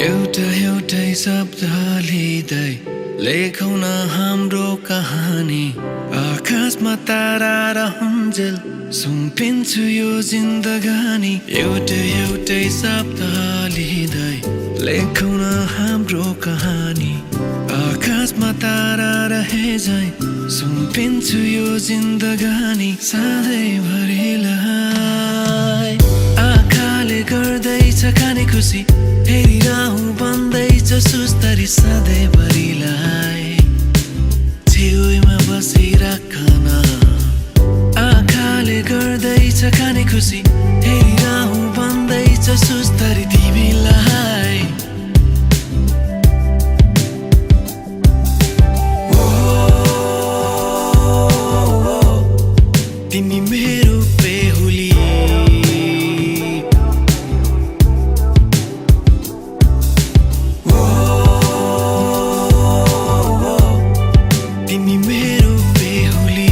एउटै शब्द लिँदै लेखौँ न हाम्रो कहानी आकाशमा तारा र हुन्जेल सुम्पिन्छु यो जिन्दगानी एउटै शब्द लिँदै लेखौँ न हाम्रो कहानी आकाशमा तारा रहे झै सुम्पिन्छु यो जिन्दगानी सधैँभरिलाई आँखाले गर्दैछ खाने खुसी हेरिरहँ भन्दैछ सुस्तरी सधैँभरिलाई छेउमा बसिराखन आँखाले गर्दैछ खाने खुसी हेरिरहँ भन्दैछ सुस्तरी तिमीलाई तिमी मेरो बेहुली तिमी मेरो बेहुली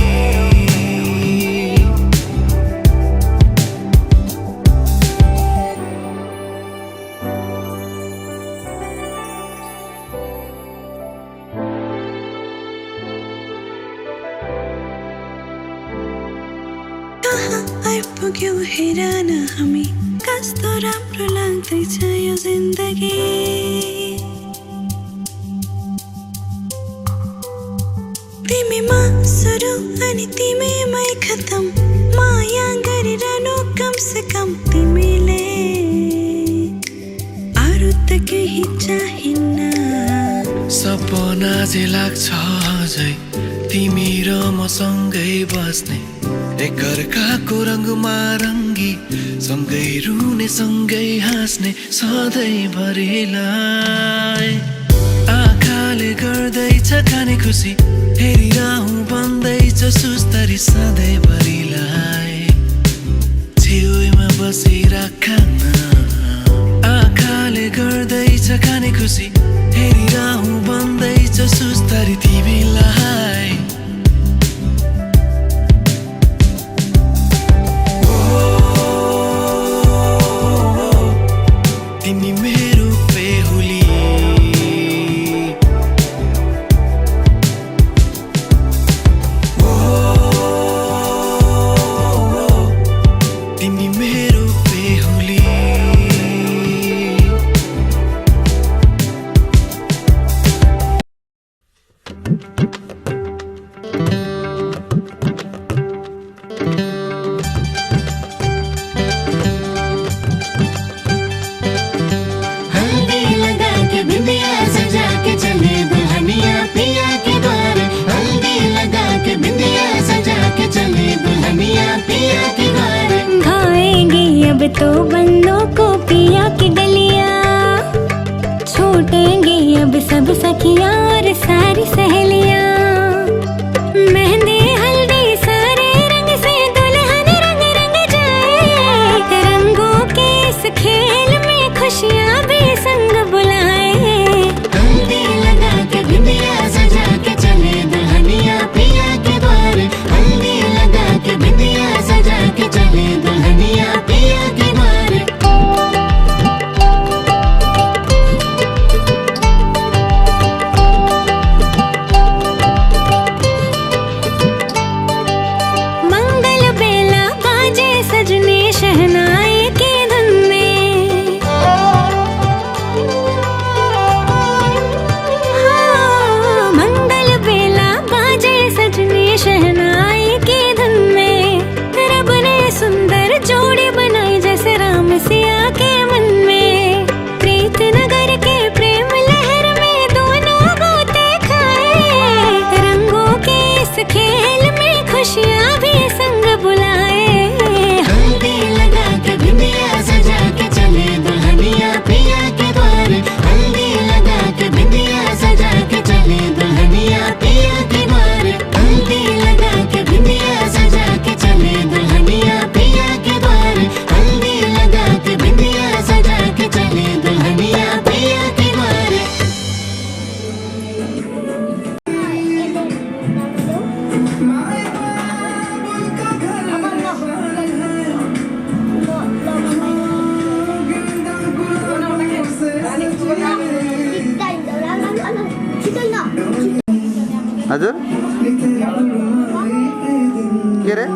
कहाँ आइपुग्यौँ हेर न हामी कस्तो राम्रो लाग्दैछ यो जिन्दगी तिमीमा सुरु अनि तिमीमै खतम माया गरिरहनु कम से कम तिमीले अरू त केही चाहिन्न सपना जे लाग्छ अझै तिमी र मसँगै बस्ने एकअर्काको रङमा रङ्गी सँगै रुने सँगै हाँस्ने सधैँभरिलाई आँखाले गर्दैछ खाने खुसी हेरिरहँ भन्दैछ सुस्तरी सधैँभरिलाई छेउमा बसिराखन आँखाले गर्दैछ खाने खुसी हेरिरहँ भन्दैछ सुस्तरी तिमीलाई तिमी मेरो बेहुली तिमी मेरो बेहुली खाएंगे अब तो बंदों को पिया की गलियां छूटेंगे अब सब सखियां और सारी सहेलियां मेहंदी हल्दी सारे रंग से दुल्हन रंग रंग जाए रंगों के इस खेल में खुशियां भी संग बुलाए हल्दी लगा के बिंदिया सजा के चले दुल्हनिया पिया के द्वार हल्दी लगा के बिंदिया सजा के चले दुल्हनिया पिया के द्वार हजुर के रे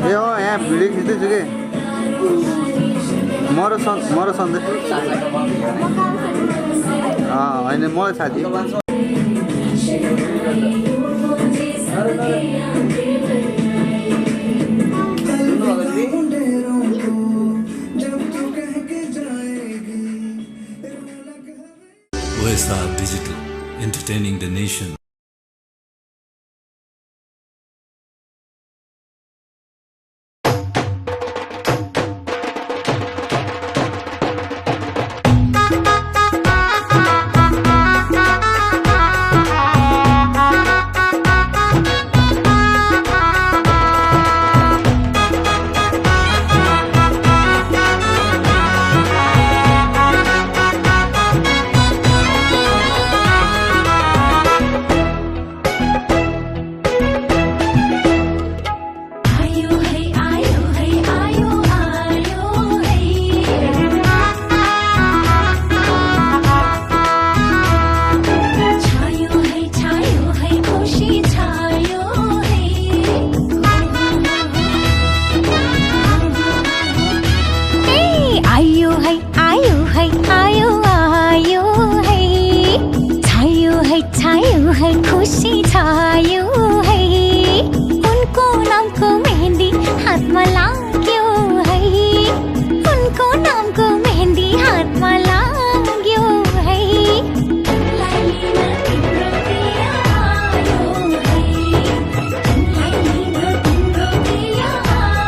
ए हो यहाँ भिडियो खिच्दैछु कि मरो सन्देश होइन मलाई साथी OSR Digital, entertaining the nation. खुशी छायो है उनको नामको मेहंदी हातमा लाग्यो है उनको नामको मेहंदी हातमा लाग्यो है लाइलीमा तिम्रो प्रिय आयो है लाइलीमा तिम्रो प्रिय आयो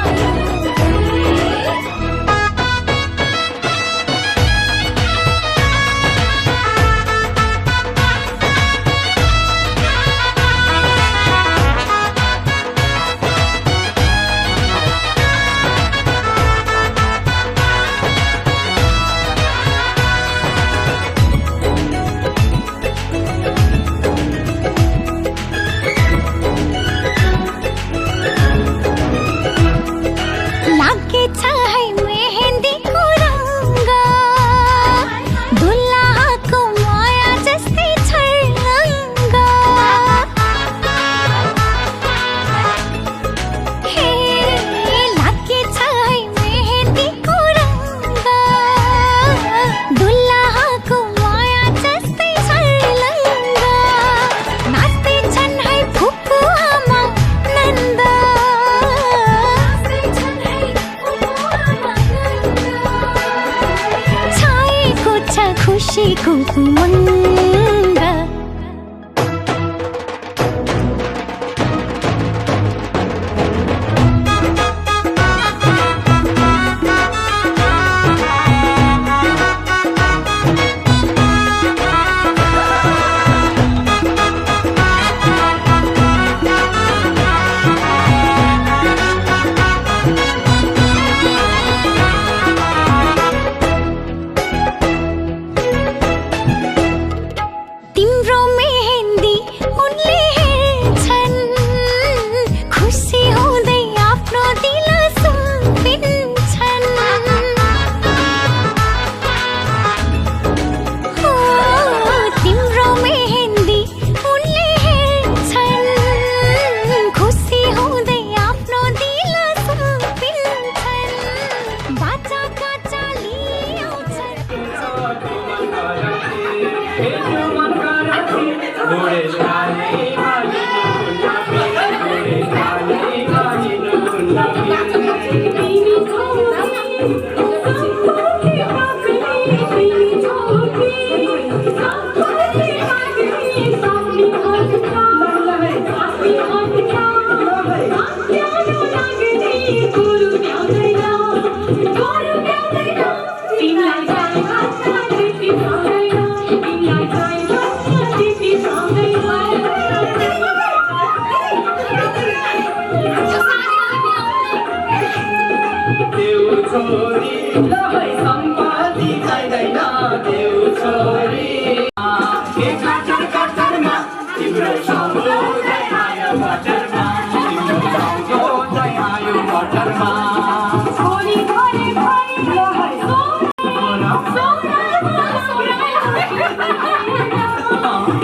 खुशीको उमङ्ग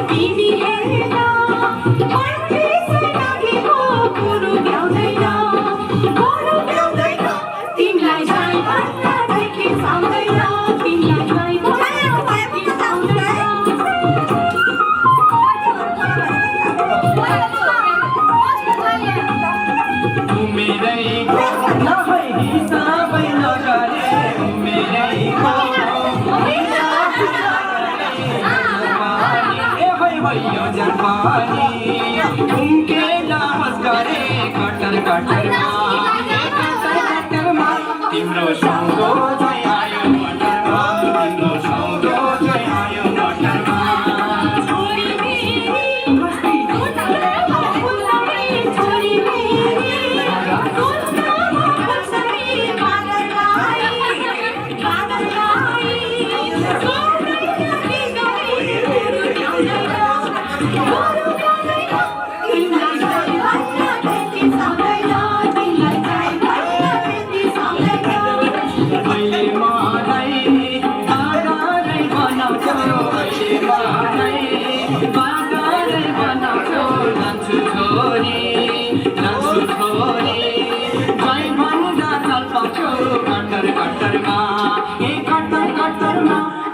टिभी हेर्दा मनभित्र लागेको कुरो भ्याउँदैन तिमीलाई जाइ भन्नदेखि साउँदैन तिमीलाई जाइ भन्नदेखि साउँदैन तिम्रो सँगो चाहिँ आयो मटरमा तिम्रो सँगो चाहिँ आयो मटरमा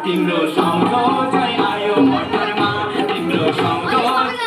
तिम्रो सँगो चाहिँ आयो मटरमा तिम्रो सँगो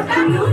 हाम्रो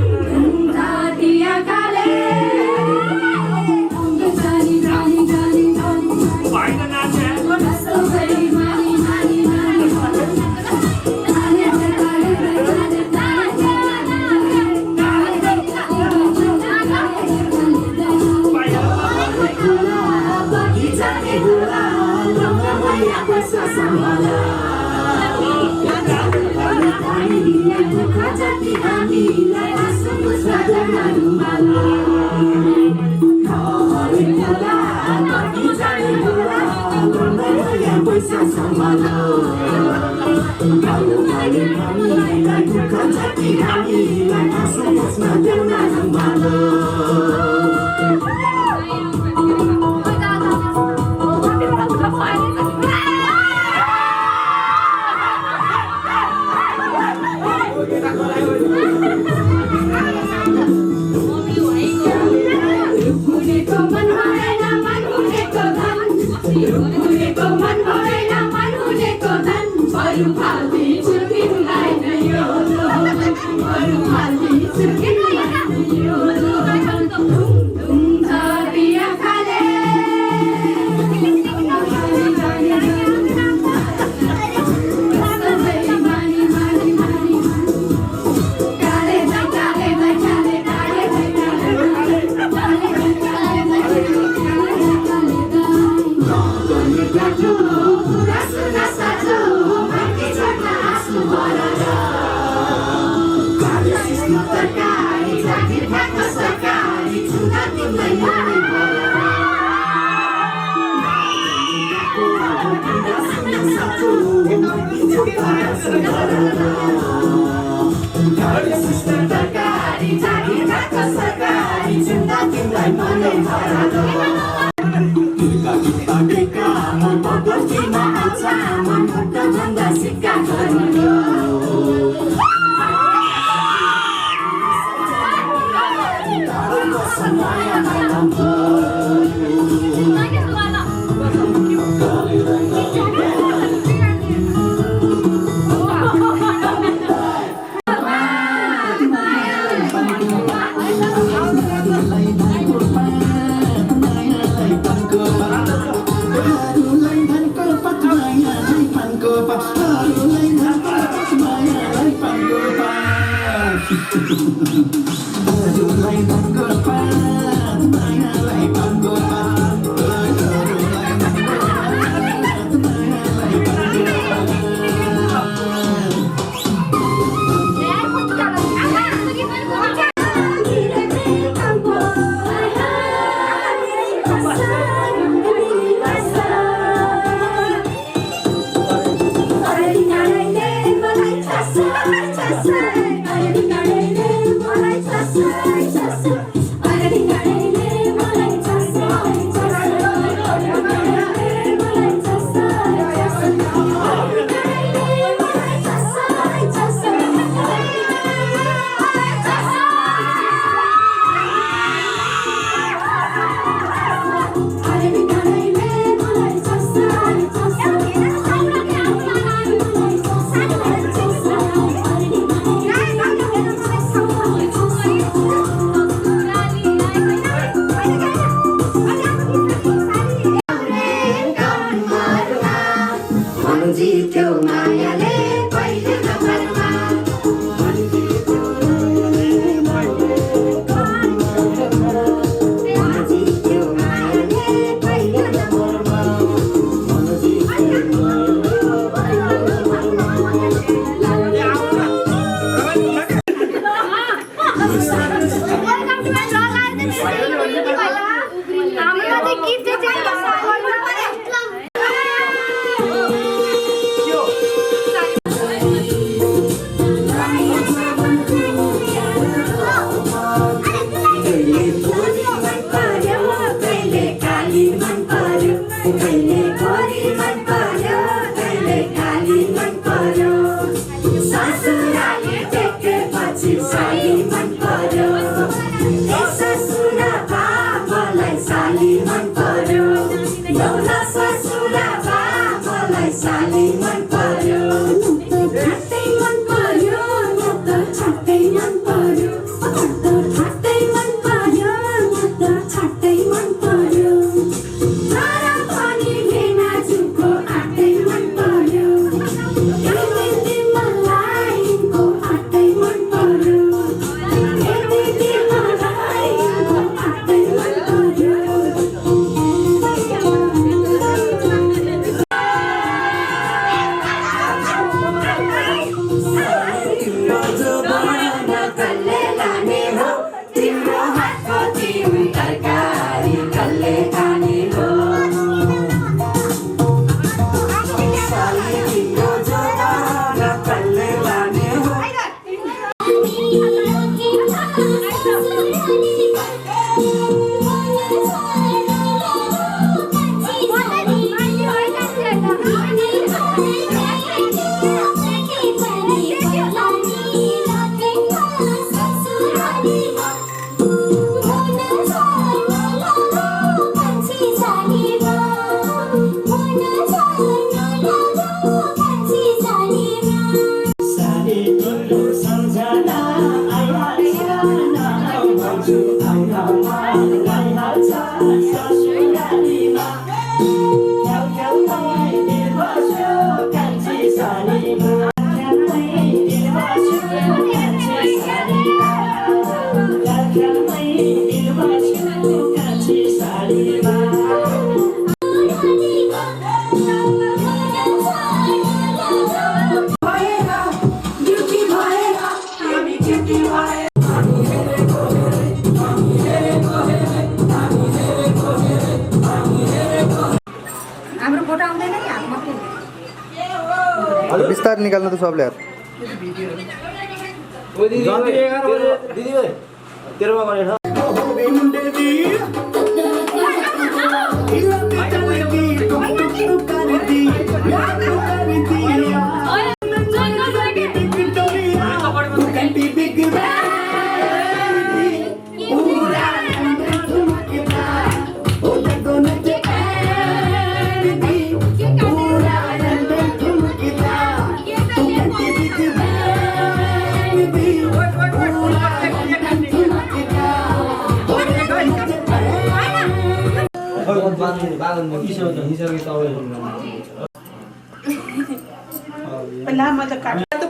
बिस्तारै निकाल्नु त सबले यार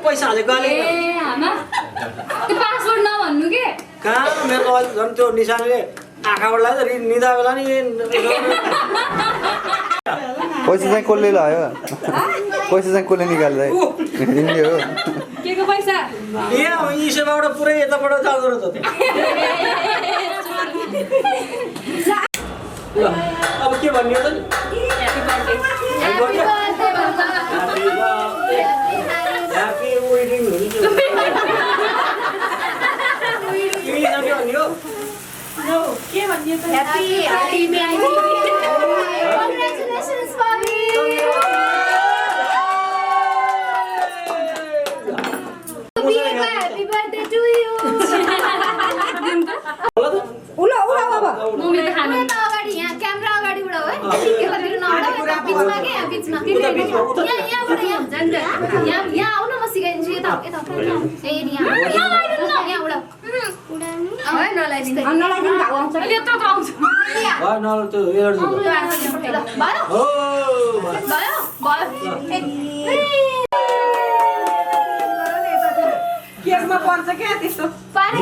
पैसा हालेको पासवर्ड नभन्नु के कहाँ मेरो झन् त्यो निशानले आँखाबाट लाग्यो निदा बेला नि पैसा चाहिँ कसले लगायो पैसा चाहिँ कसले निकाल्दै हिँड्ने हो के को पैसा यहाँ यी सेवाबाट पुरै यताबाट जाँदो रहेछ अब के भन्ने हो त ह्याप्पी वेडिङ हुन्छ के भन्ने त happy Congratulations, Bobby! Happy birthday to you! उला बाबा मम्मी त खानु त अगाडि यहाँ क्यामेरा अगाडि उडा है एकातिर नउडा बीचमा के यहाँ बीचमा यहाँबाट यहाँ झन् यहाँ आउन म सिकाइदिन्छु यता ए यहाँ उडा है नलाइदिनु भाउ आउँछ अहिले यत्रो आउँछ नल त्यो एयर भयो हो भयो केसमा पर्छ के त्यस्तो पानी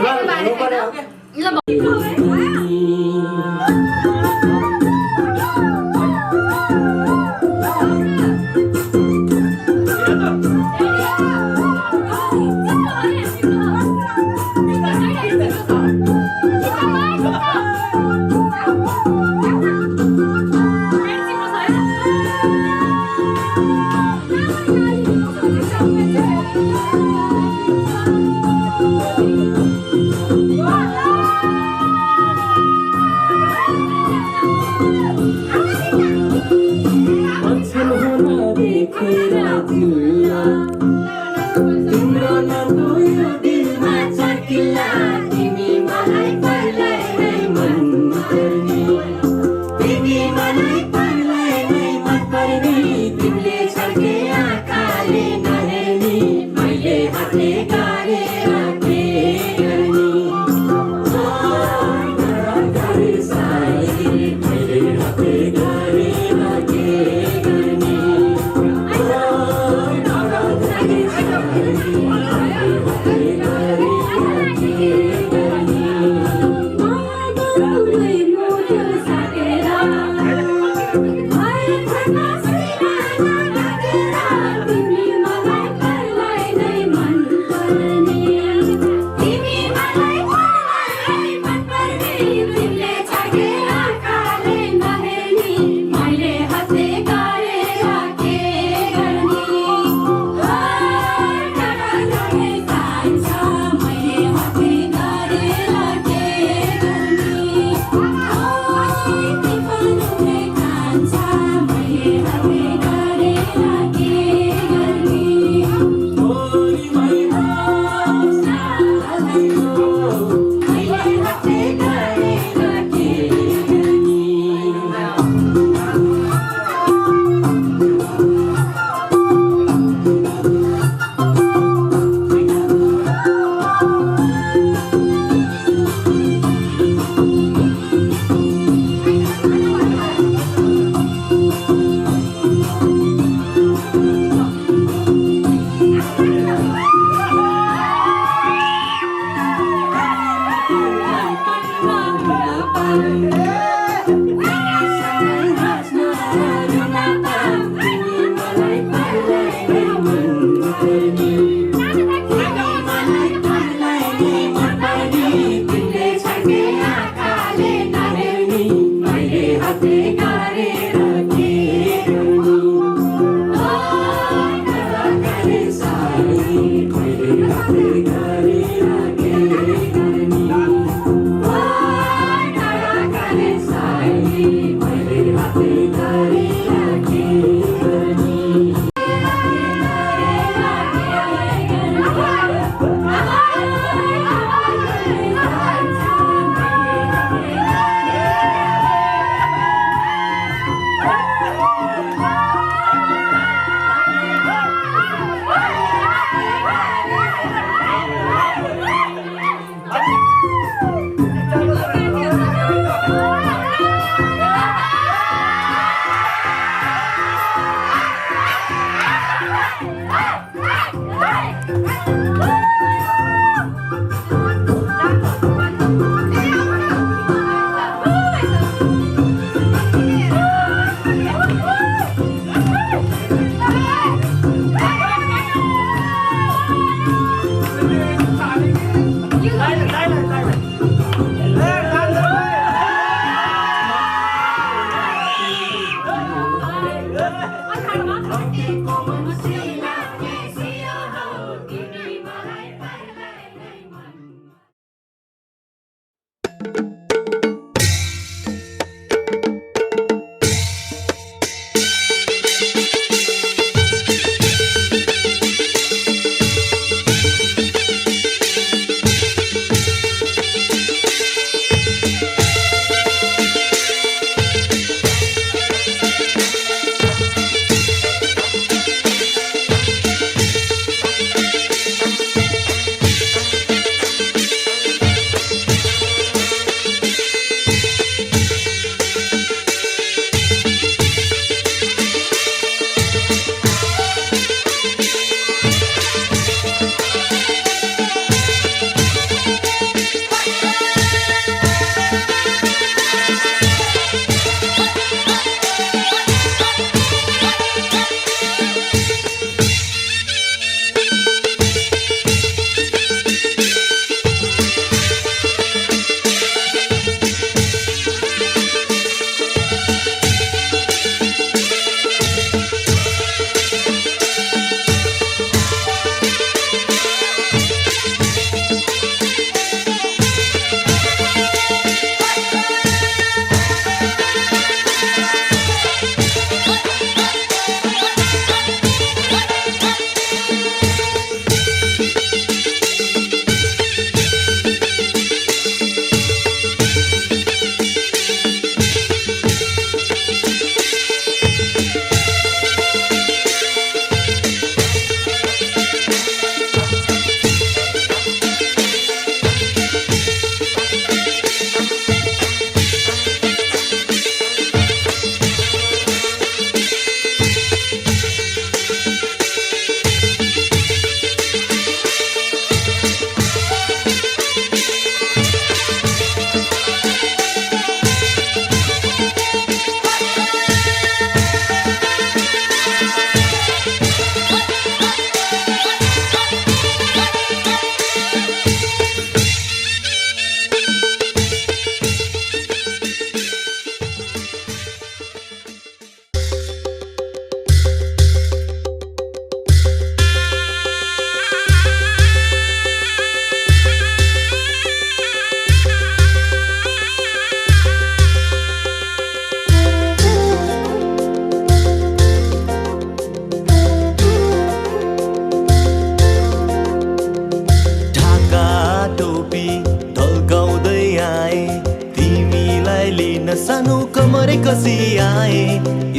सानो कमरे कसी आए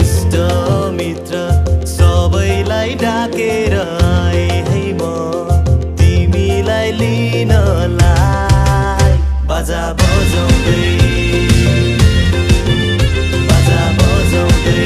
इष्ट मित्र सबैलाई डाकेर आए है म तिमीलाई लिनलाई बाजा बजाउँदै बाजा बजाउँदै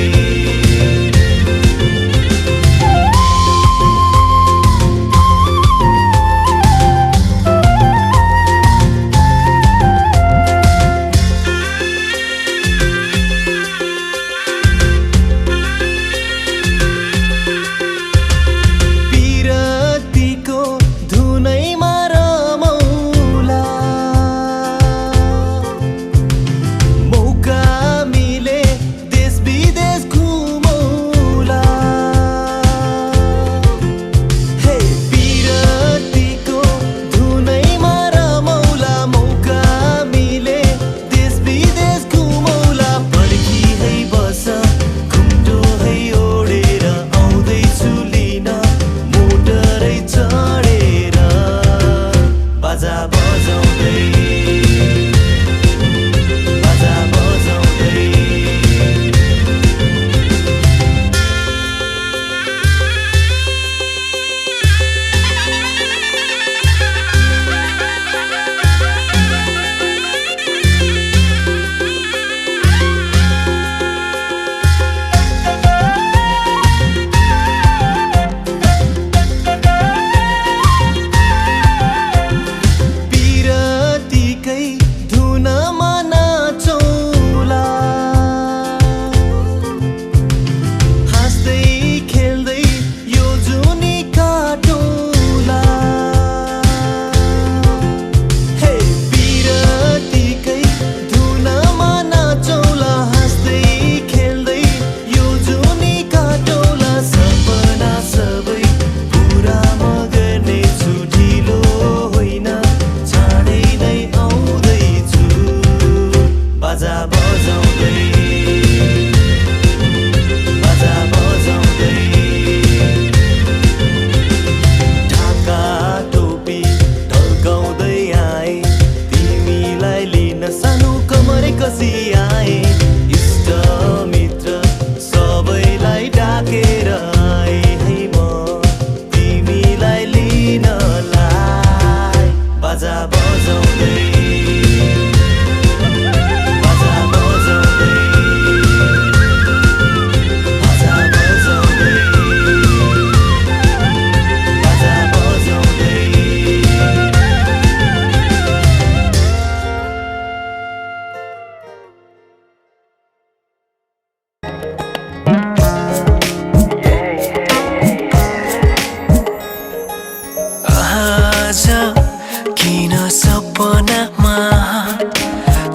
सपनामा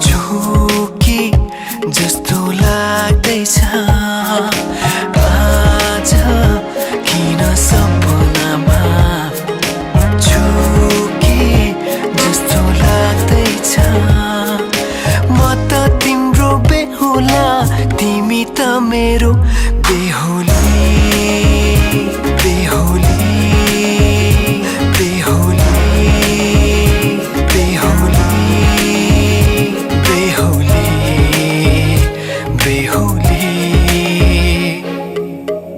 झुकी जस्तो लाग्दैछ आज किन सपनामा झुकी जस्तो लाग्दैछ म त तिम्रो बेहुला तिमी त मेरो बेहुली बेहुली बेहुली बेहुली बेहुली बेहुली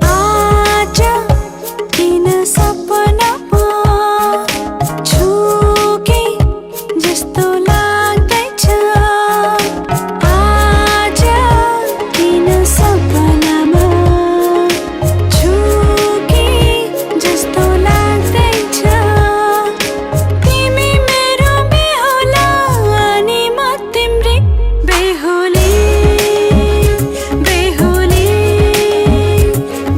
आज किन सपनामा झुके जस्तो लाग्दैछ आज किन सपनामा झुके जस्तो लाग्दैछ तिमी मेरो बेहुला अनि म तिम्रै बेहुली बेहुली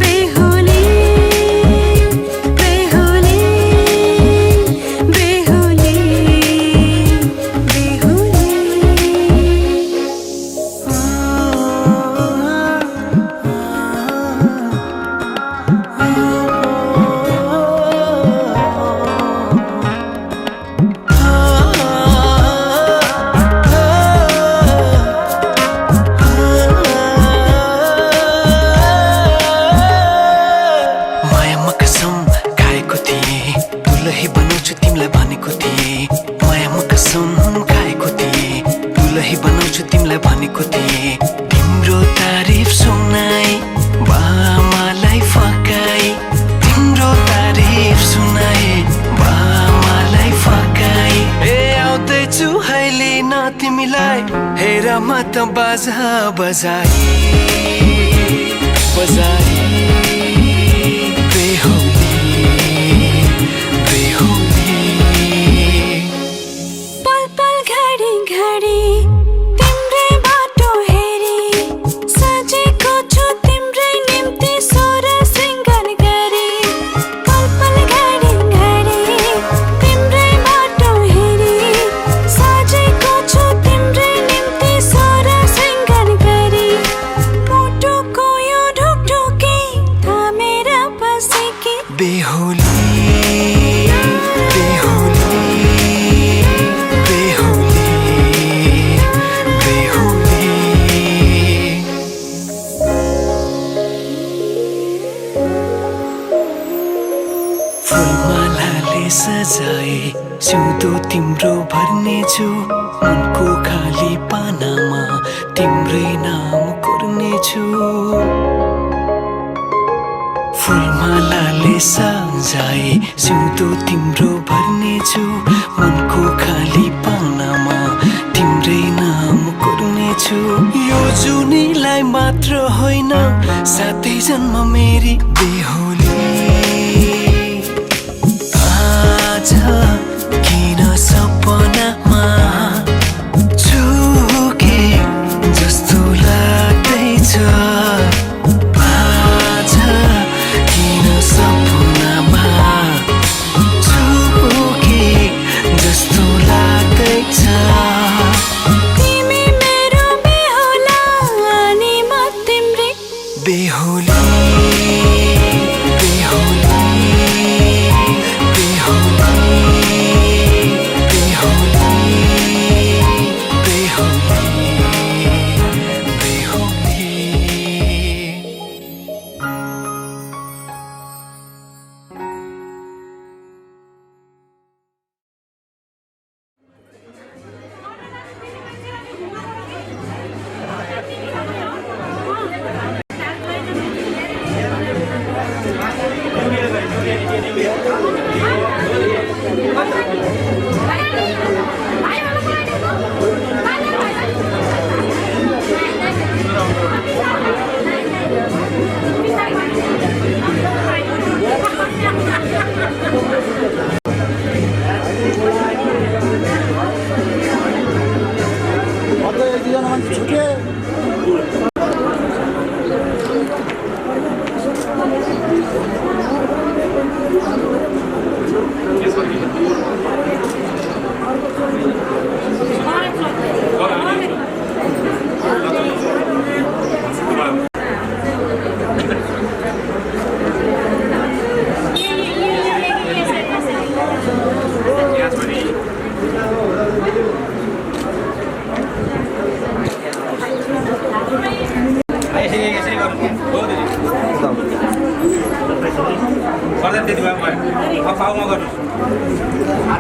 बेहुली बेहुली बेहुली मायामा कसम खाएको थिएँ दुलही बनाउँछु तिमीलाई भनेको थिएँ मायामा कसम खाएको थिएँ दुलही बनाउँछु तिमीलाई भनेको थिएँ तिम्रो तारिफ सुनाई बामालाई फकाई तिम्रो तारिफ सुनाई बामालाई फकाई ए आउँदैछु अहिले न तिमीलाई हेर म त बाजा बजाई बजाई बेहुली बेहुली पल पल घडी घडी तिम्रै बाटो हेरी सजेको छु तिम्रै निम्ति सोर सिंगार गरी पल पल घडी घडी तिम्रै बाटो हेरी सजेको छु तिम्रै निम्ति सोर सिंगार गरी मुटुको यो ढुकढुकी थामेर बसेकी बेहुली बेहुली बेहुली बेहुली फुलमालाले सजाए सिउँदो तिम्रो भर्नेछु मनको खाली पानामा तिम्रै नाम कोर्नेछु फुलमालाले सजाए सिउँदो तिम्रो भर्नेछु मनको खाली पानामा तिम्रै नाम कोर्नेछु यो जुनीलाई मात्र होइन सातै जन्म मेरी बेहुली आज किन सपनामा झुके जस्तो लाग्दैछ आज किन सपनामा झुके जस्तो लाग्दैछ तिमी मेरो बेहुला अनि म तिम्रै बेहुली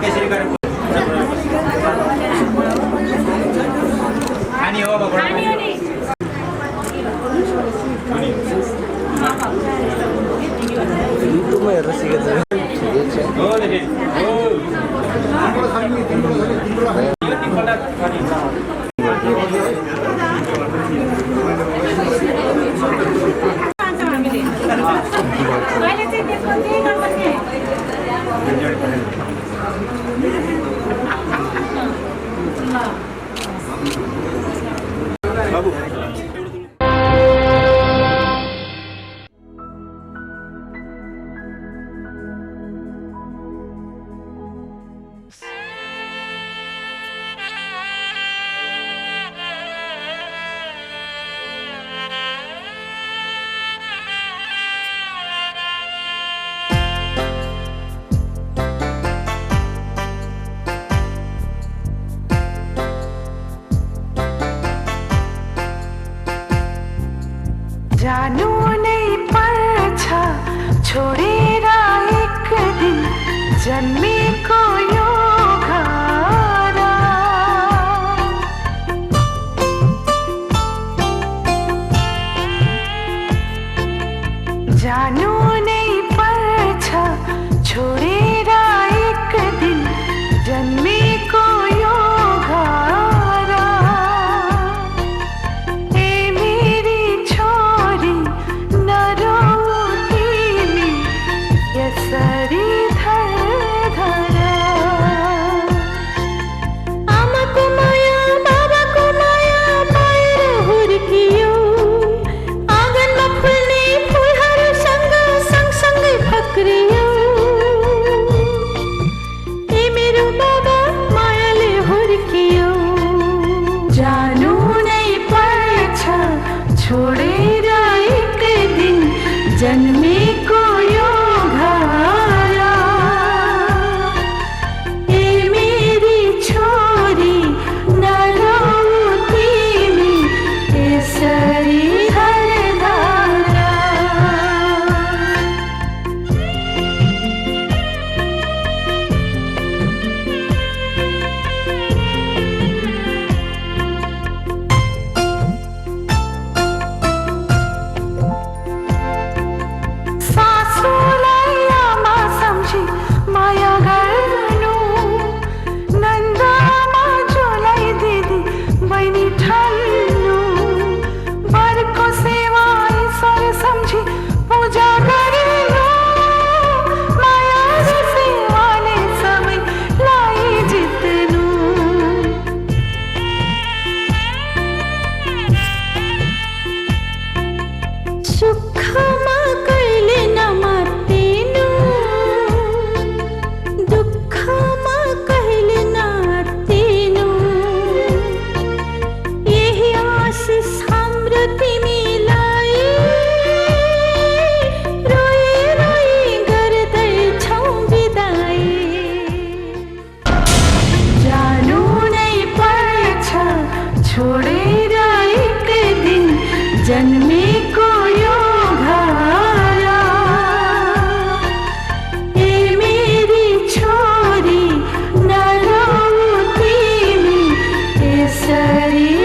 त्यसरी गरेर खानी हो अब युट्युबमा हेरेर सिकेको हो देखि हो यो तिनपल्ट खानी बाबु जानु नै पर्छ छोडेर एक दिन जन्मेको यो घर जानु नै पर्छ छोडेर एक दिन जन्मेको यो घर यसरी धर आमाको माया बाबाको माया पाएर हुर्कियो आँगनमा फुल्ने फुलहरूसँग सँगसँगै फक्रियो ए मेरो बाबा मायाले हुर्कियो जानु नै पर्छ छोडेर एक दिन जन्मेको यो छोडेर एक दिन जन्मेको यो घर ए मेरी छोरी नरौ तिमी यसरी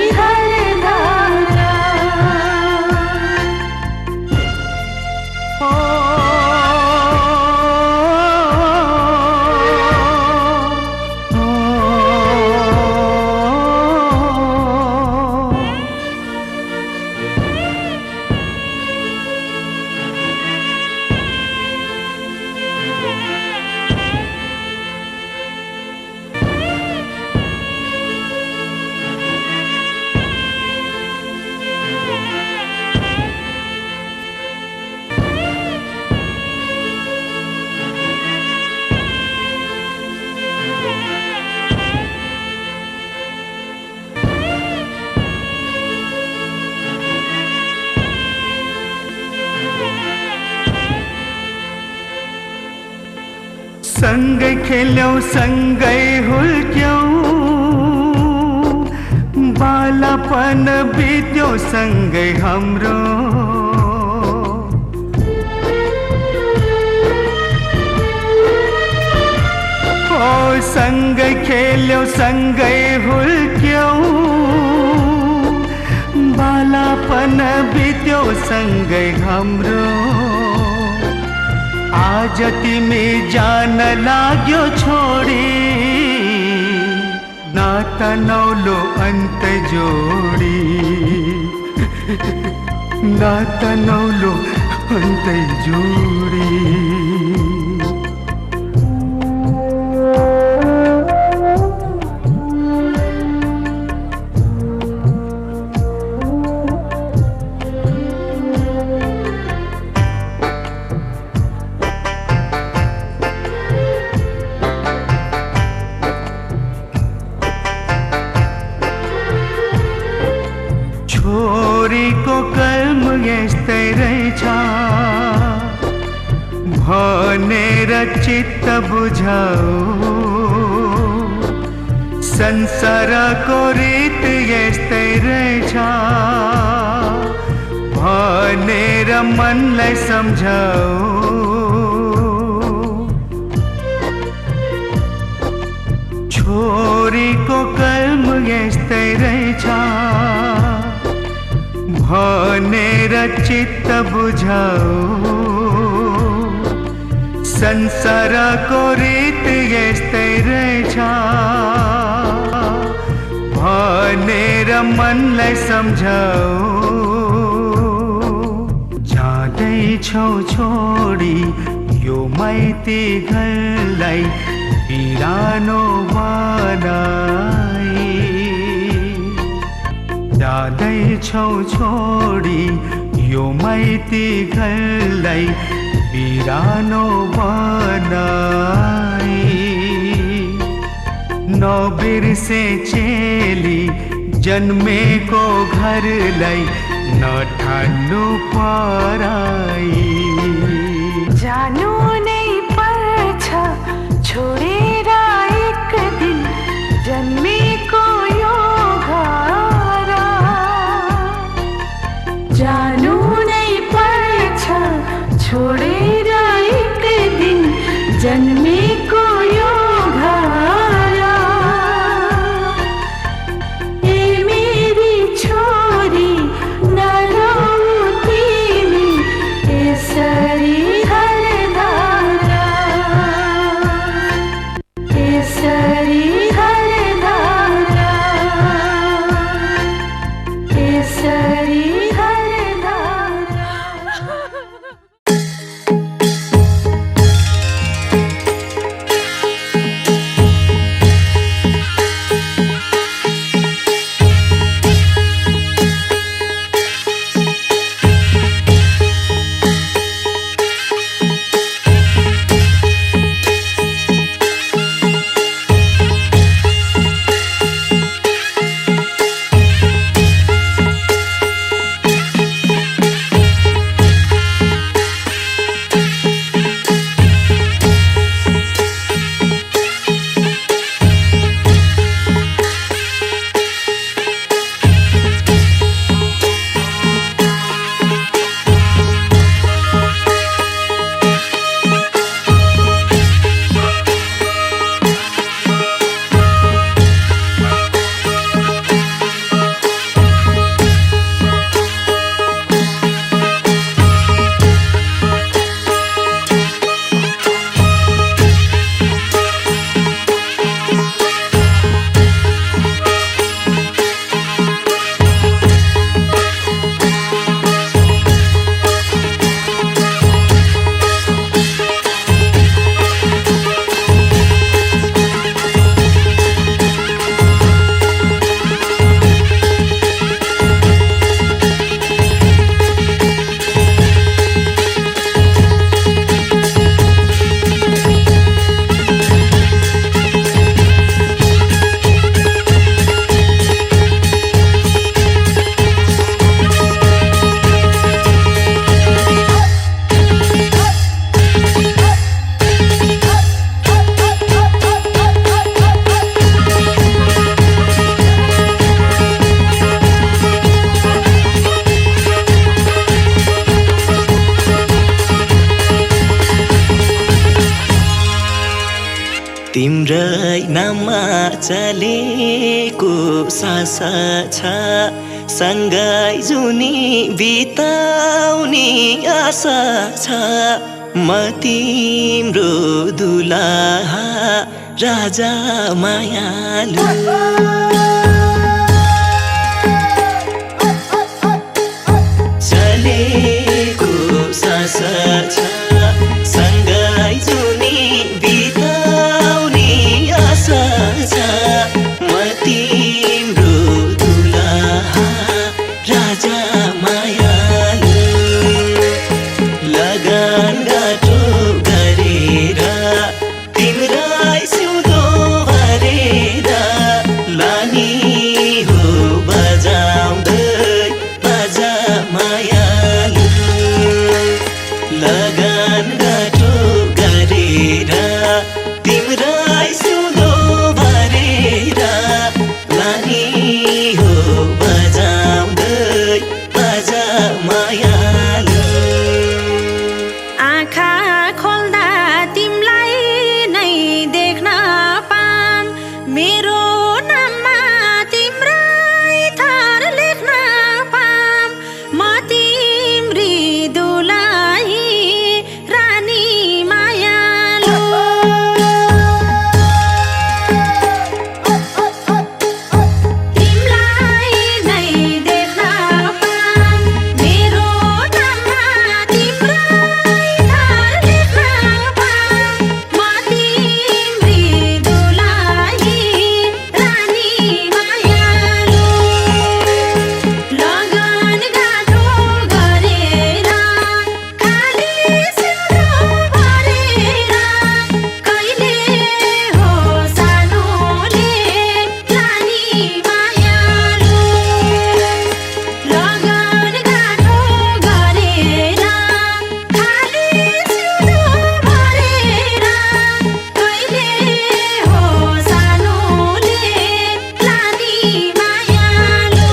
सँगै खेल्यौं सँगै हुर्क्यौं बालापन बित्यो सँगै हाम्रो सँगै खेल्यौ सँगै हुर्क्यौ बालापन बित्यो सँगै हाम्रो आज तिमी जान लाग्यो छोडी नाता नौलो अन्त जोडी नाता नौलो अन्त जोडी छोरीको कर्म यस्तै रहेछ भनेर चित्त बुझाऊ संसारको रीत यस्तै रहेछ भनेर मनलाई सम्झाऊ छोरीको कर्म यस्तै रहेछ भनेर चित्त बुझाऊ संसारको रीत यस्तै रहेछ भनेर मनलाई सम्झाऊ जाँदैछौ छोडी यो माइती घरलाई बिरानो बनाई जाँदैछौ छोडी यो माइती घरलाई बिरानो बनाई नबिर्से चेली जन्मेको घरलाई नठान्नु पराई जानु नै पर्छ छोडेर एक दिन जन्मेको यो घर जानु नै पर्छ छोडेर एक दिन जन्मेको यो घर ए मेरी छोरी नराउ तिमी यसरी हरदारा यसरी हरदारा यसरी हरदारा तिम्रै नाममा चलेको सास छ सँगै जुनी बिताउने आशा छ म तिम्रो दुलाहा राजा मायालु चलेको सास छ सँगै जुनी बिताउने आशा छ म तिम्रो दुलाहा राजा मायालु लगन गाँठो गरेर तिम्रै सिउँदो भरेर लानी हो बजाउँदै बाजा मायालु लगन गाँठो गरेर तिम्रै सिउँदो भरेर लानी हो बजाउँदै बाजा मायालु आँखा खोल्दा तिमलाई नै देख्न पाम मेरो नाममा तिम्रै थर लेख्न पाम म तिम्री दुलाही रानी मायालु तिमलाई नै देख्न पाम मेरो नाममा तिम्रै थर लेख्न पाम म तिम्री दुलाही रानी मायालु लगन गाँठो गरेर खाली सिउँदो भरेर कहिले हो सानोले लानी मायालु लगन गाँठो गरेर खाली सिउँदो भरेर कहिले हो सानोले लानी मायालु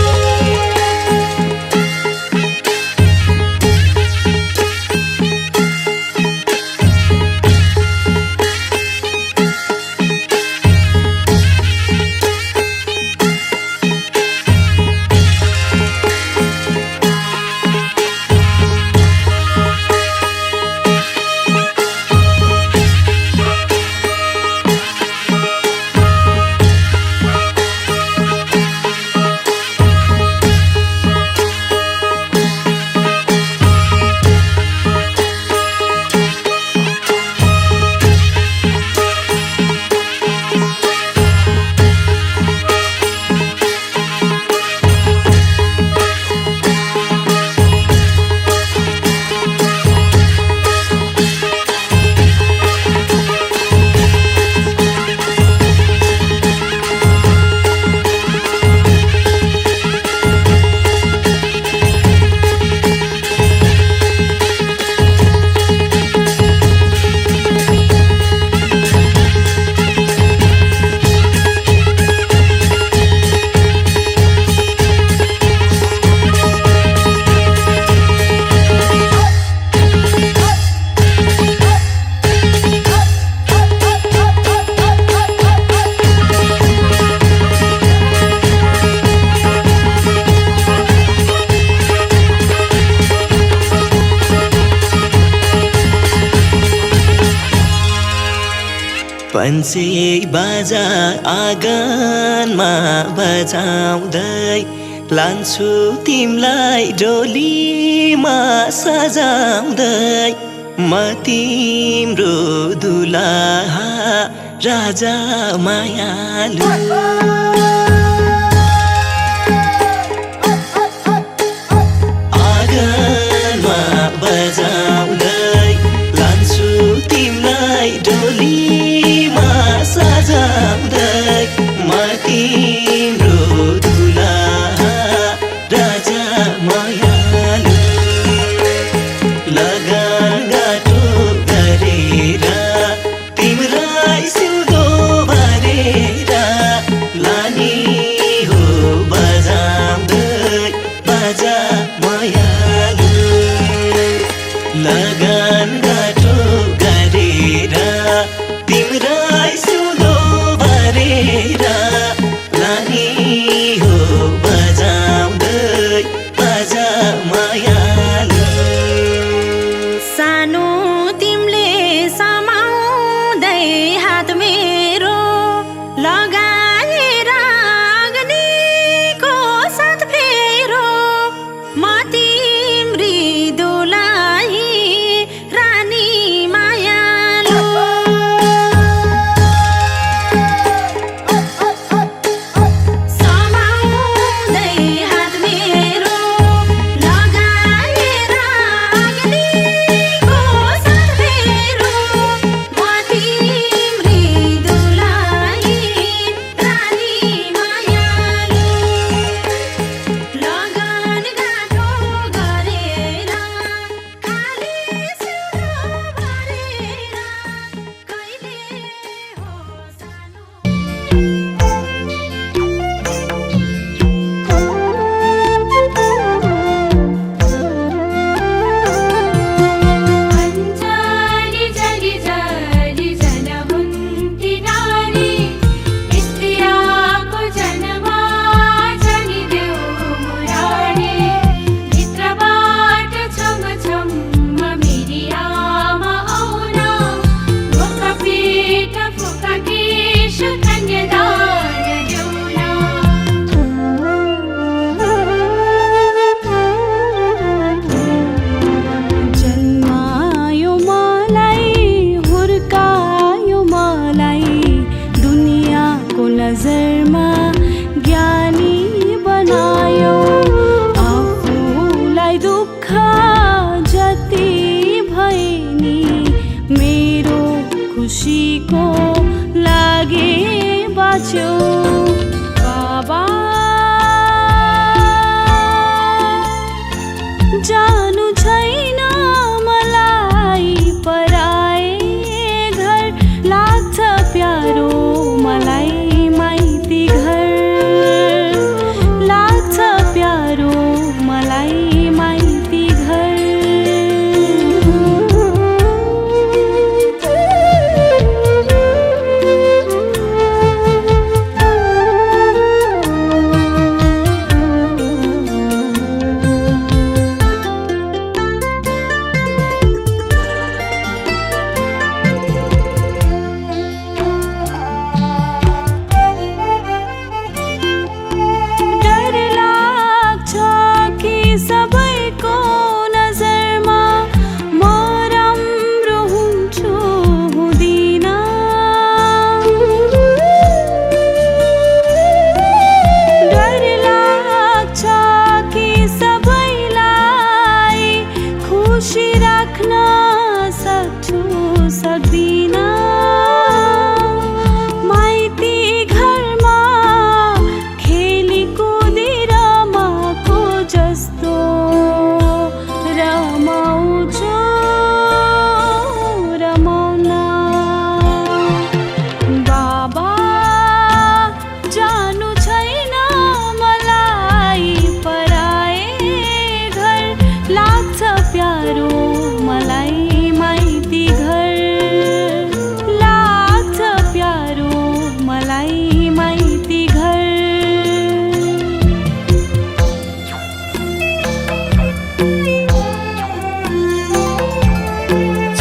पञ्चे बाजा आँगनमा बजाउँदै लान्छु तिमलाई डोलीमा सजाउँदै म तिम्रो दुलाहा राजा मायालु आँगनमा बजाउँदै लान्छु तिमलाई डोलीमा सजाउँदै म तिम्रो दुलाहा राजा मायालु लगन गाँठो गरेर तिम्रै सिउँदो भरेर लानी हात मेरो लगाएर अग्निको साथ फेरो म तिम्री दुलाई रानी मायालु समाउँदै हात मेरो लगाएर अग्निको साथ फेरो म तिम्री दुलाई रानी मायालु लगन गाँठो गरेर खाली सिउरो भरेर कहिले हो सानो अञ्जली जली जली जनहुन्ती नारी स्त्रियाको जन्मा जनिदेऊ मुरारी भित्रबाट छम छम मेरी आमा आउन मुख पीठ फुक केश कन्यादान जन्मायो मलाई हुर्कायो मलाई दुनियाँको नजरमा ज्ञानी बनायो आफूलाई दुःख जति भए नि मेरो खुसीको लागि बाँच्यो बाबा जानु छैन मलाई पराए घर लाग्छ प्यारो मलाई माइती घर लाग्छ प्यारो मलाई माइती घर डर लाग्छ कि सबैको नजरमा म राम्रो हुन्छु हुँदिन डर लाग्छ कि सबैलाई खुसी राख्न सक्छु सक्दिन माइती घरमा खेली कुदी रमाको जस्तो रमाउँछु रमाउन बाबा जानु छैन मलाई पराए घर लाग्छ प्यारो मलाई माइती घर लाग्छ प्यारो मलाई माइती घर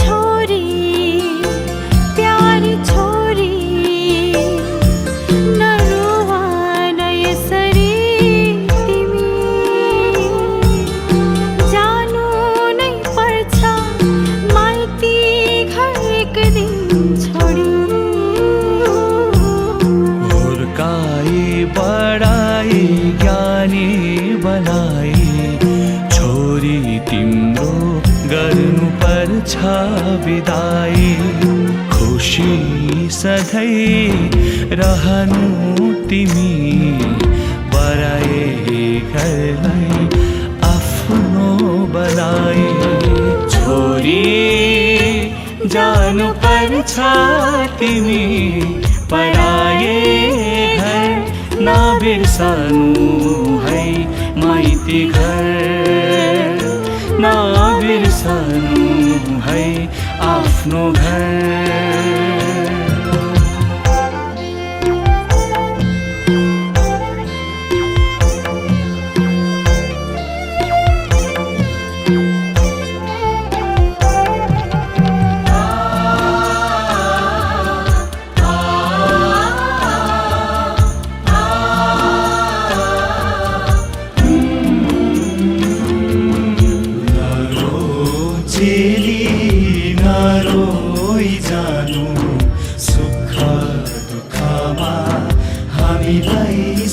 छोरी प्यारी छोरी नरुवान यसरी तिमी जानु नै पर्छ माइती घर एक दिन छोडी हुर्काई बढाई ज्ञानी बनाई छोरी तिम्रो गर्नुपर्छ बिदाई खुसी सधैँ रहनु तिमी पराए घरलाई आफ्नो बनाई छोरी जानुपर्छ तिमी पराए घर नबिर्सनु है माइती घर नबिर्सनु है आफ्नो घर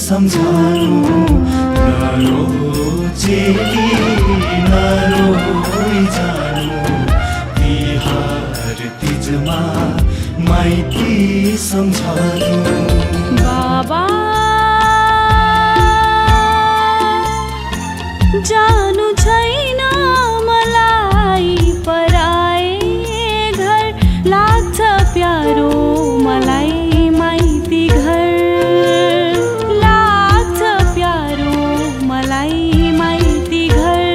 सम्झानु नरो चेली नरो जानु तिहार तिजमा माइती सम्झानु बाबा जानु छैन मलाई पराए घर लाग्छ प्यारो मलाई माइती घर लाग्छ प्यारो मलाई माइती घर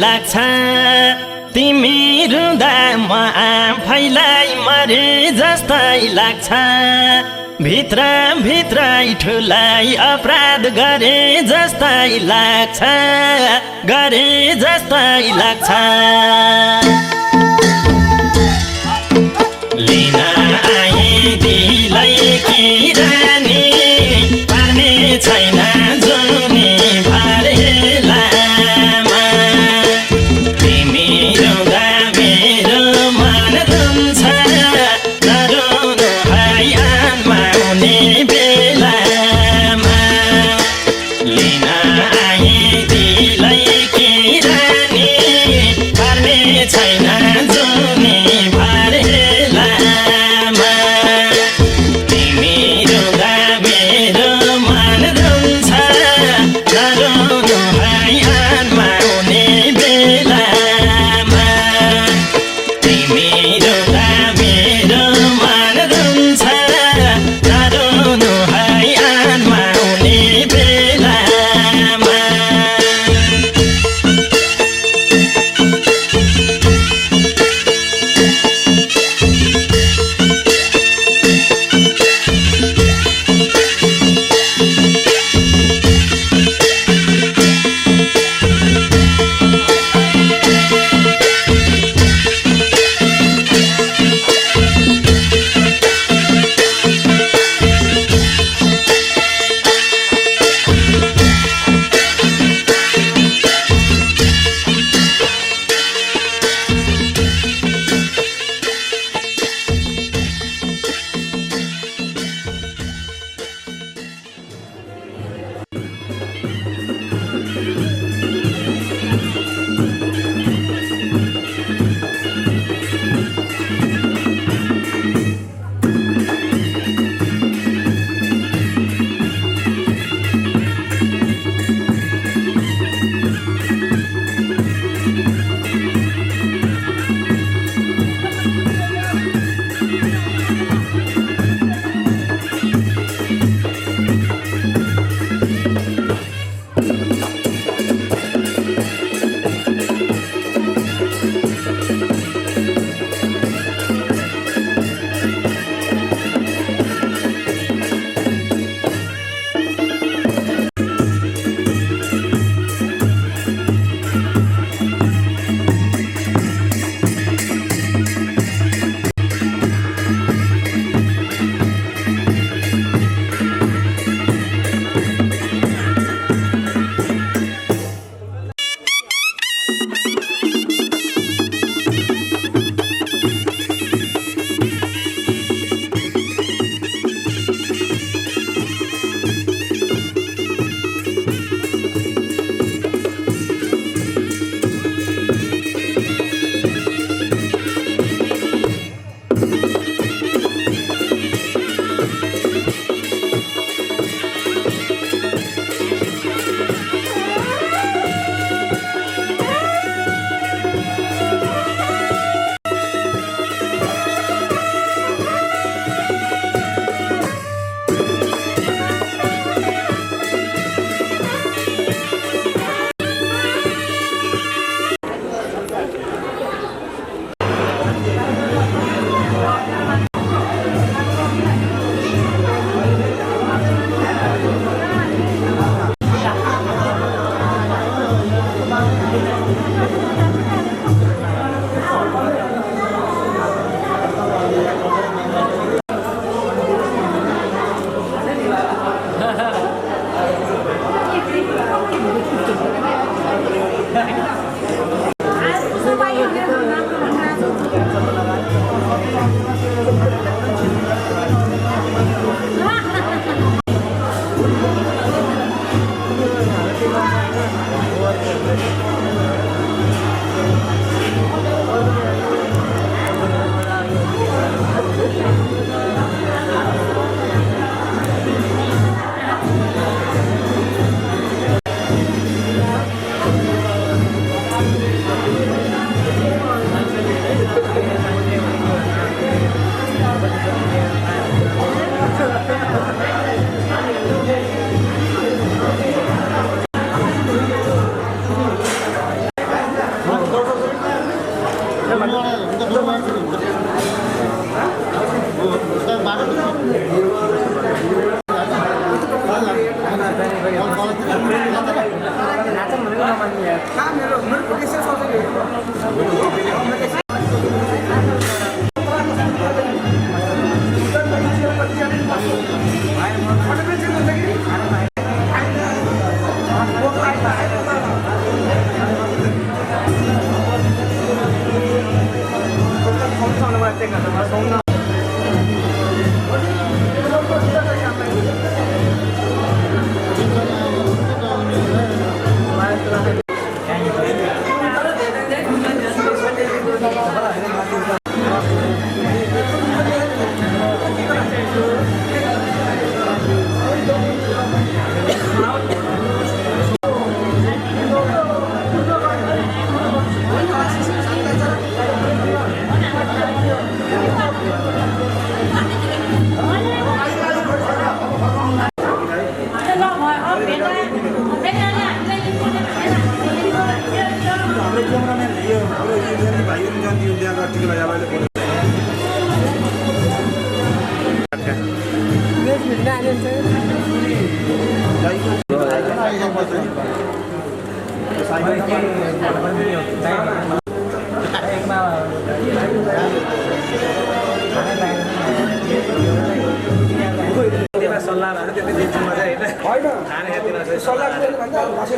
लाग्छ तिमी रुँदा म आफैलाई मरे जस्तै लाग्छ भित्र भित्रै ठुलै अपराध गरे जस्तै लाग्छ गरे जस्तै लाग्छ लिन आए दिलै किरानी पार्ने छैन जुनी भरेलामा तिमी रुँदा मेरो मन रुन्छ नरुनु भाइ आन्माउने बेलामा लिन आए दिलै किरानी पार्ने छैन जुनी भरेलामा तिमी रुँदा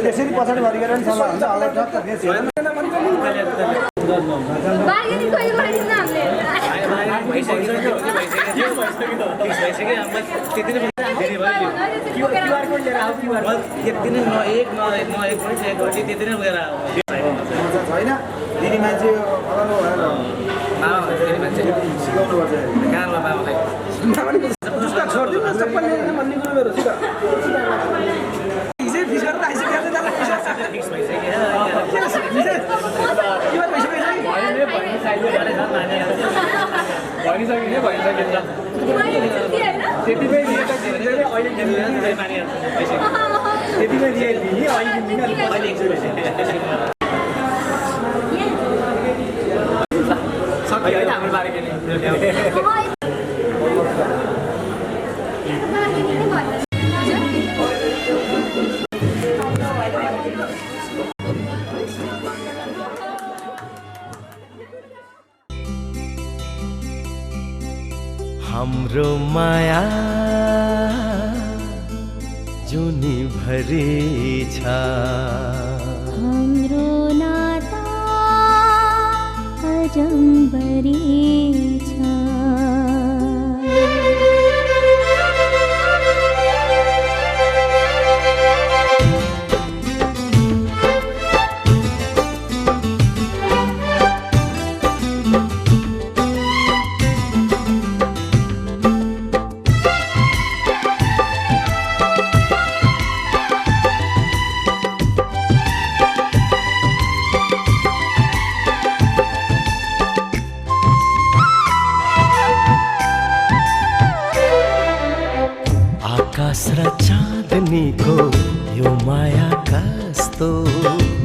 यसरी पछाडि भरिएर नि सल्लाह हुन्छ बार्गेनिङ कहिले गरिदिनु हामीले होइन दिदी मान्छे सिकाउनु पर्छ छोडिदिनु सबैले भन्ने कुरो मेरो सिधा हिजै फिस गरेर आइसक्यो फिक्स भइसक्यो हाम्रो माया जुनी भरी छ हाम्रो नाता अजम्बरी छ आकाश र चाँदनीको यो माया कस्तो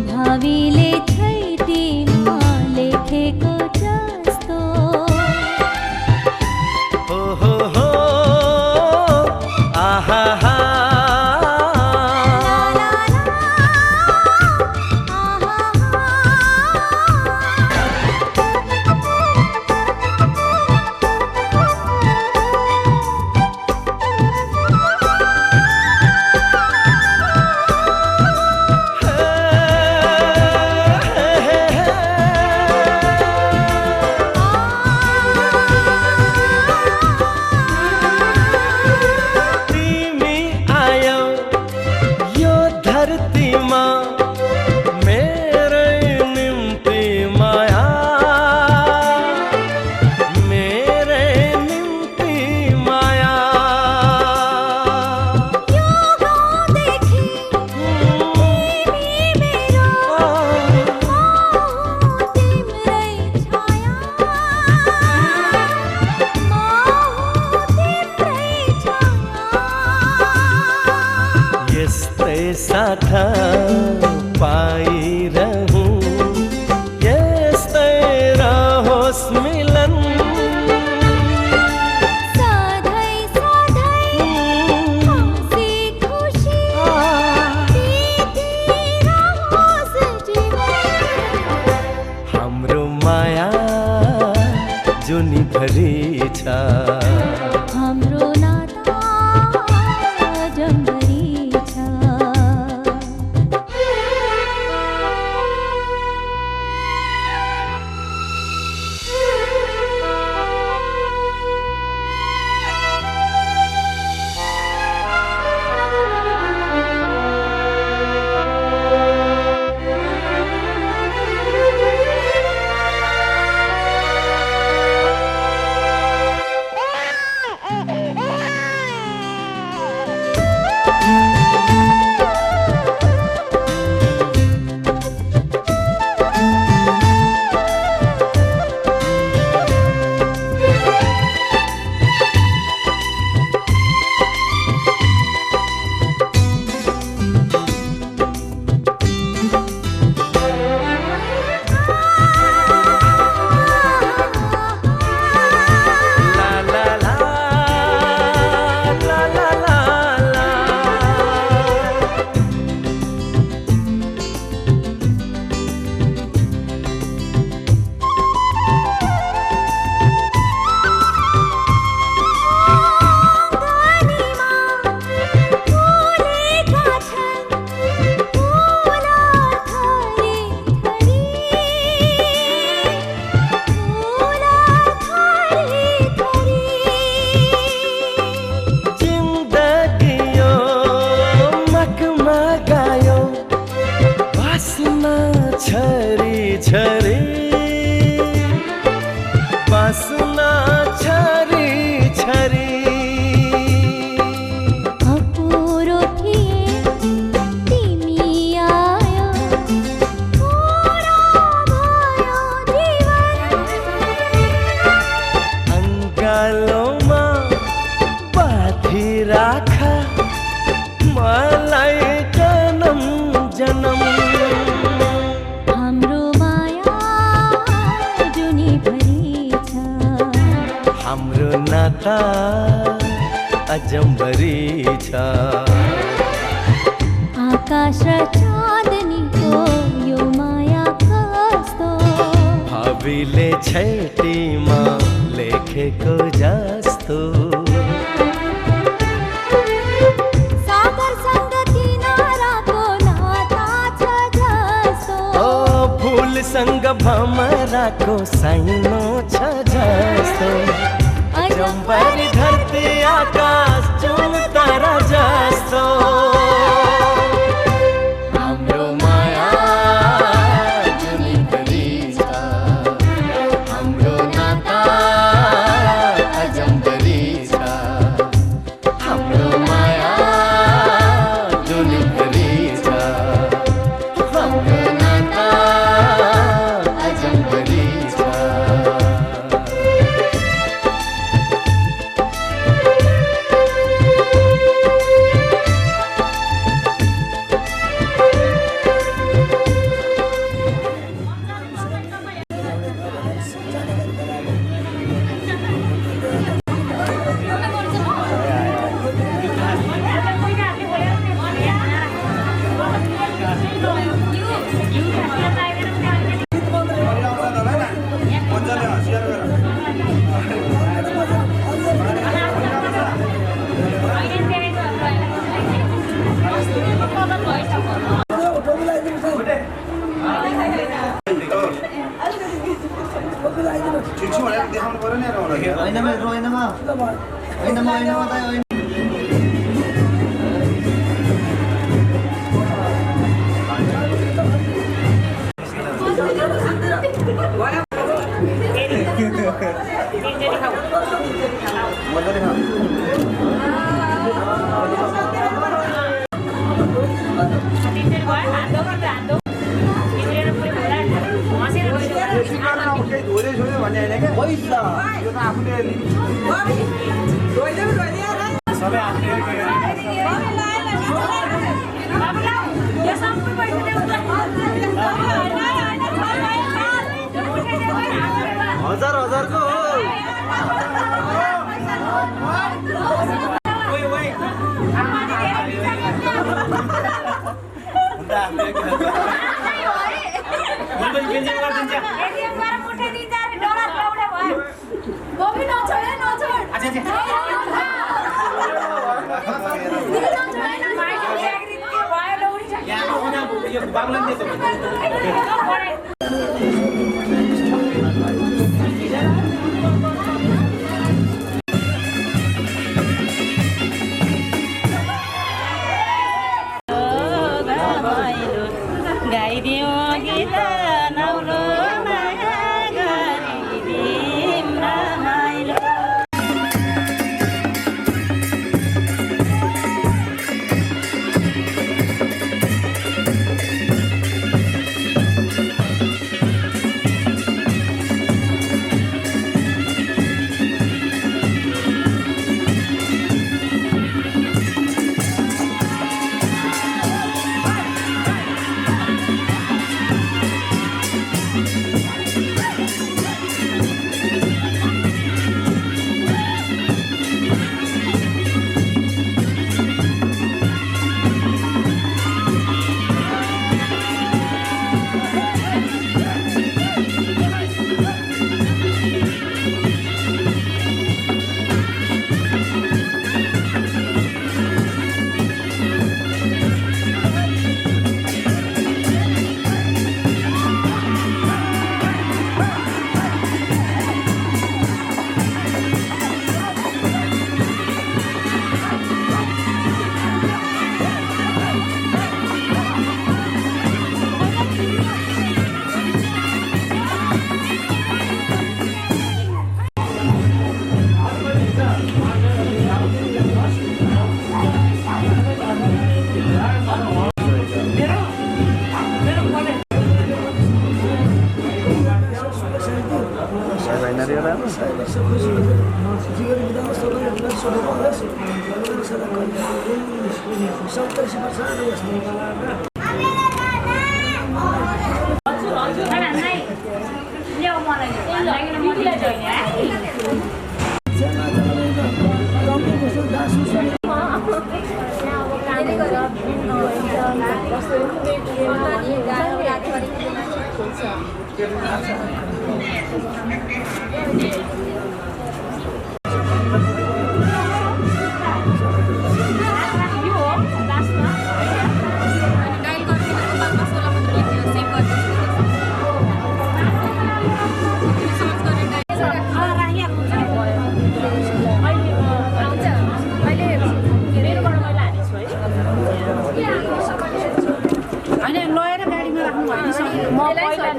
भावीले छैटीमा लेखेको जस्तो हो आहा हा साथ पाइरहूं यस्तै रहोस् मिलन सधैँ खुसी खुसी बितिरहोस् जीवन हाम्रो माया जुनी भरी छ हाम्रो नाता नाता अजम्बरी छ आकाश र चाँदनीको यो माया कस्तो भावीले छैटीमा लेखेको जस्तो सागरसँग किनाराको नाता छ जस्तो फुलसँग भमराको साइनो छ जस्तो अजम्बरी धरती आकाश जुन तारा जस्तो हाम्रो माया जुनिकरी छ हाम्रो नाता अजम्बरी छ हाम्रो माया जुनिकरी छ हाम्रो नाता अजम्बरी छ गाइदियो गीत नौलो माया गरिदिम रमाइलो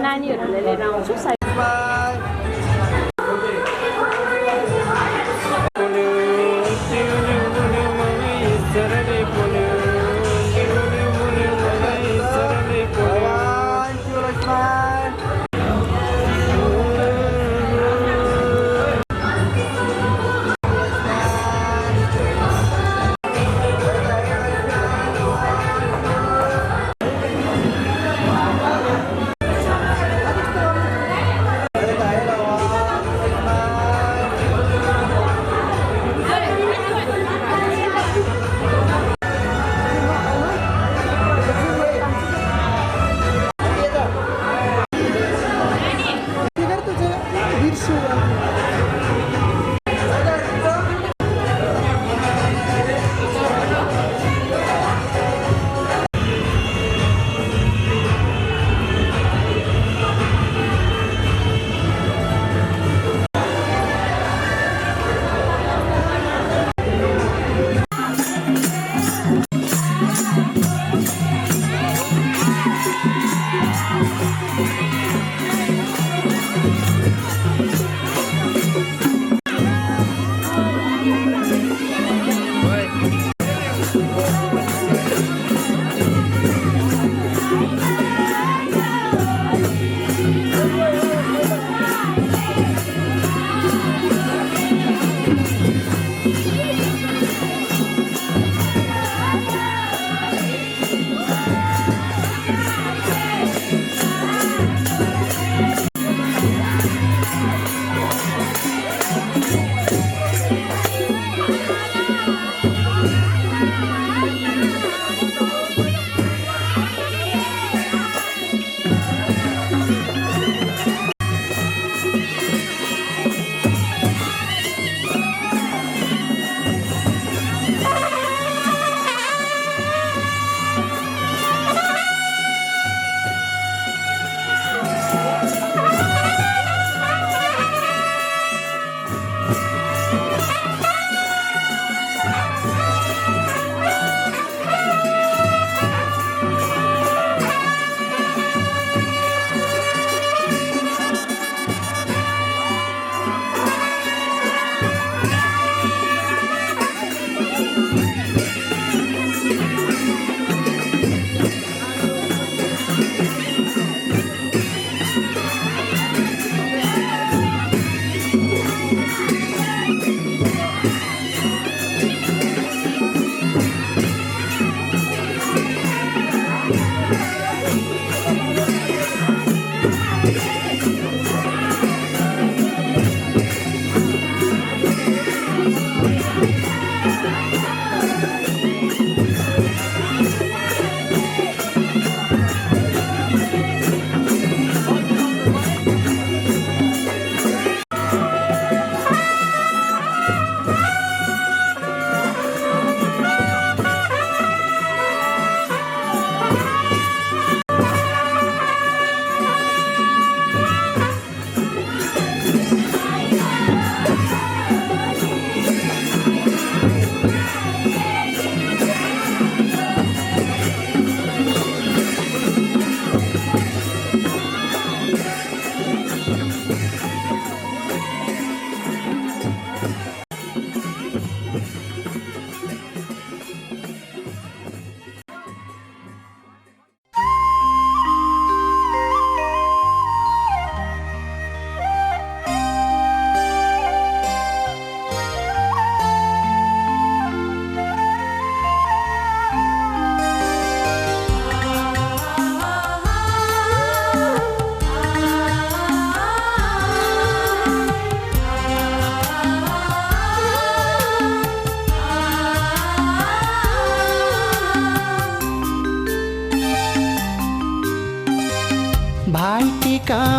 नानीहरूलाई लिएर आउँछु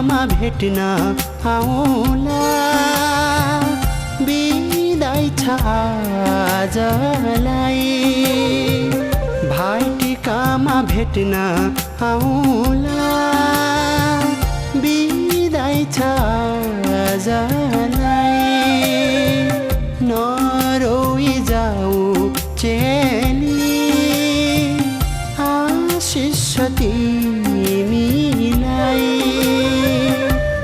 भाइटिकामा भेट्न आउँला बिदाई छ आजलाई भाइटिकामा भेट्न आउँला बिदाई छ आजलाई नरोई जाऊ चेली आशिष तिमीलाई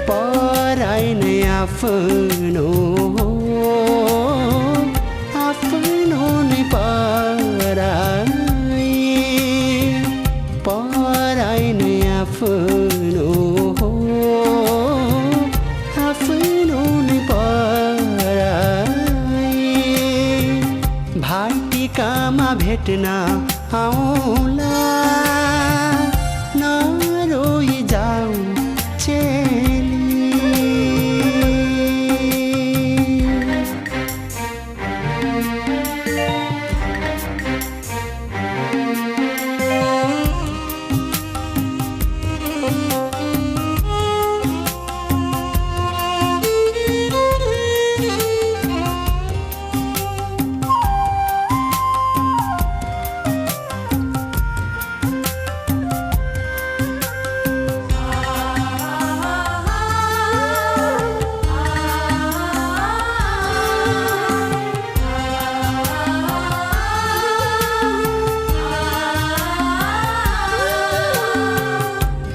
पराई नै आफ्नो आफ्नो नै पराई पराई नै आफ्नो आफ्नो नै पराई भाइटिकामा भेट्न आउँला नरोई जाऊ चेली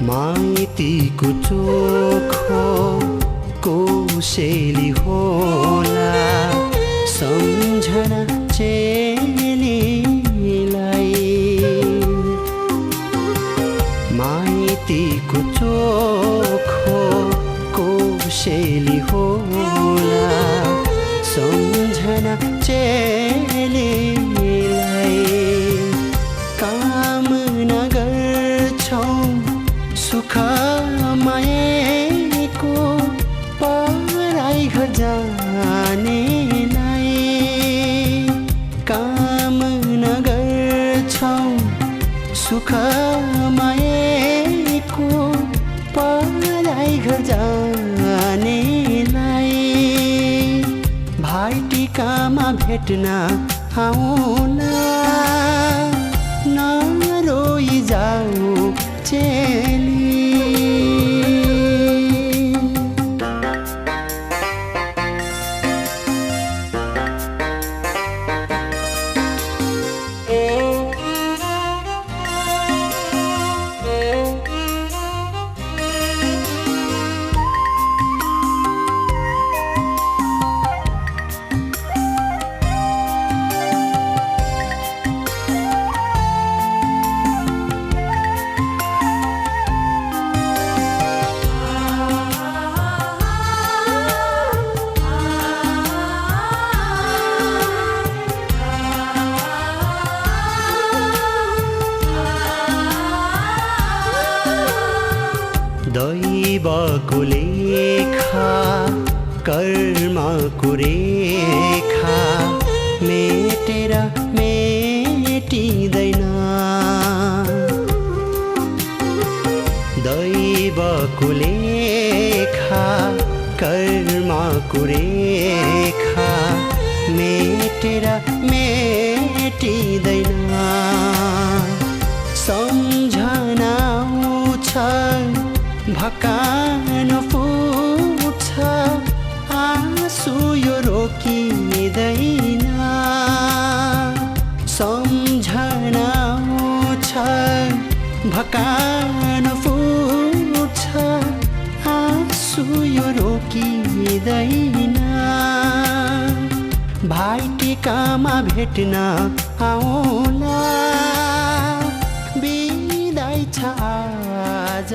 माइतीको चोखो कोसेली होला सम्झना चेलीलाई माइतीको चोखो कोसेली होला सम्झना चेलीलाई कामना गर्छौँ सुख माएको पराई घर जानेलाई कामना गर्छौँ सुख माएको पराई घर जानेलाई भाइटिकामा भेट्न आउँला नरोई जाऊ चेली दैवको लेखा कर्मको रेखा मेटेर मेटिँदैन दैवको लेखा कर्मको रेखा मेटेर मेटिँदैन सम्झना आउँछ भकान फुट्छ आँसु यो रोकिँदैन सम्झना आउँछ भकान फुट्छ आँसु यो रोकिँदैन भाइटिकामा भेट्न आउँला बिदाई छ आज